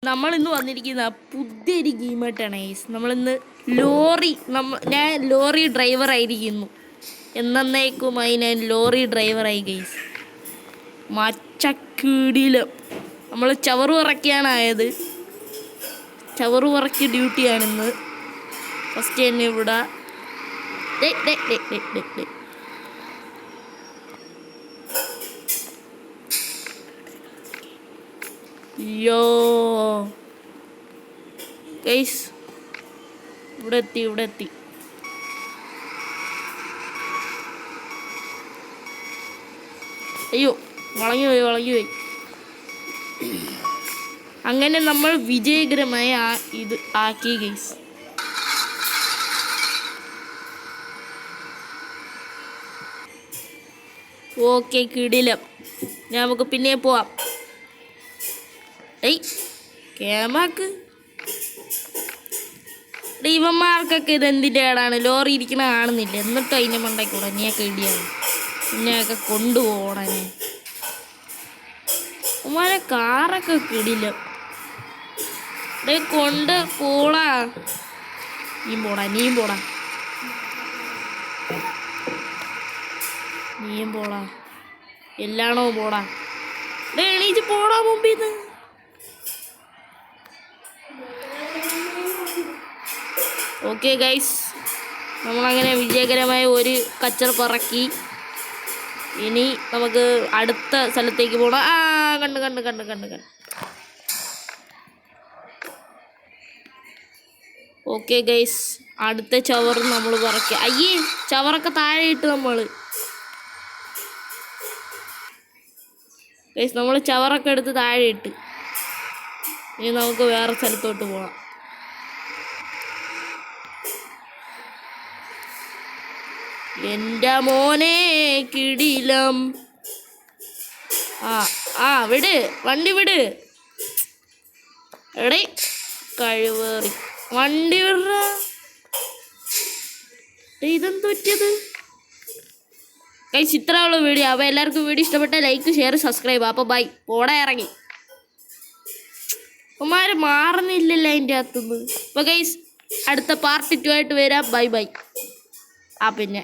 നമ്മളിന്ന് വന്നിരിക്കുന്ന പുതിയൊരു ഗെയിമായിട്ടാണ് ഗൈസ്. നമ്മളിന്ന് ഞാൻ ലോറി ഡ്രൈവർ ആയിരിക്കുന്നു. എന്നേക്കുമായി ഞാൻ ലോറി ഡ്രൈവറായി ഗൈസ്. മച്ചക്കീടിലും നമ്മൾ ചവറ് പറക്കിയാണായത്. ചവറ് പറക്കി ഡ്യൂട്ടിയാണിന്ന്. ഫസ്റ്റ് തന്നെ ഇവിടെ യോ ഗൈസ്, ഇവിടെ എത്തി. അയ്യോ, വളഞ്ഞു പോയി. അങ്ങനെ നമ്മൾ വിജയകരമായി ഇത് ആക്കി ഗൈസ്. ഓക്കെ, കിടിലം. നമുക്ക് പിന്നെ പോവാം. കേമാക്ക് ഇവന്മാർക്കൊക്കെ ഇതെന്തിൻ്റെ ഏടാണ്? ലോറി ഇരിക്കണ കാണുന്നില്ല, എന്നിട്ടും അതിൻ്റെ മണ്ടയ്ക്കൂടെ നീയൊക്കെ ഇടിയാണ്. പിന്നെയൊക്കെ കൊണ്ടുപോകണേ. ഉമ്മാരെ കാറൊക്കെ കിടില്ല. കൊണ്ട് പോടാ. നീയും പോടാ. എല്ലാണോ പോടാ. എണീച്ച് പോടാ മുമ്പിന്ന്. ഓക്കെ ഗൈസ്, നമ്മളങ്ങനെ വിജയകരമായ ഒരു കച്ചറ പറക്കി. ഇനി നമുക്ക് അടുത്ത സ്ഥലത്തേക്ക് പോകണം. കണ്ട്. ഓക്കെ ഗൈസ്, അടുത്ത ചവർ നമ്മൾ പറക്കി. അയ്യേ, ചവറൊക്കെ താഴെ ഇട്ട് നമ്മൾ ഗൈസ്. നമ്മൾ ചവറൊക്കെ എടുത്ത് താഴെ ഇട്ട്. ഇനി നമുക്ക് വേറെ സ്ഥലത്തോട്ട് പോകാം. എൻ്റെ മോനെ കിടിലം. വണ്ടി വിട്. എടേ കഴിവേറി വണ്ടി വിട. ഇതെന്ത് പറ്റിയത് ഗൈസ്? ഇത്രയുള്ള വീഡിയോ. അപ്പോൾ എല്ലാവർക്കും വീഡിയോ ഇഷ്ടപ്പെട്ട ലൈക്ക്, ഷെയർ, സബ്സ്ക്രൈബ്. അപ്പോൾ ബൈ. പോടെ ഇറങ്ങി. ഉമ്മാര് മാറുന്നില്ലല്ലോ അതിൻ്റെ അകത്തുനിന്ന്. അപ്പോൾ ഗൈസ്, അടുത്ത പാർട്ട് 2 ആയിട്ട് വരാം. ബൈ. പിന്നെ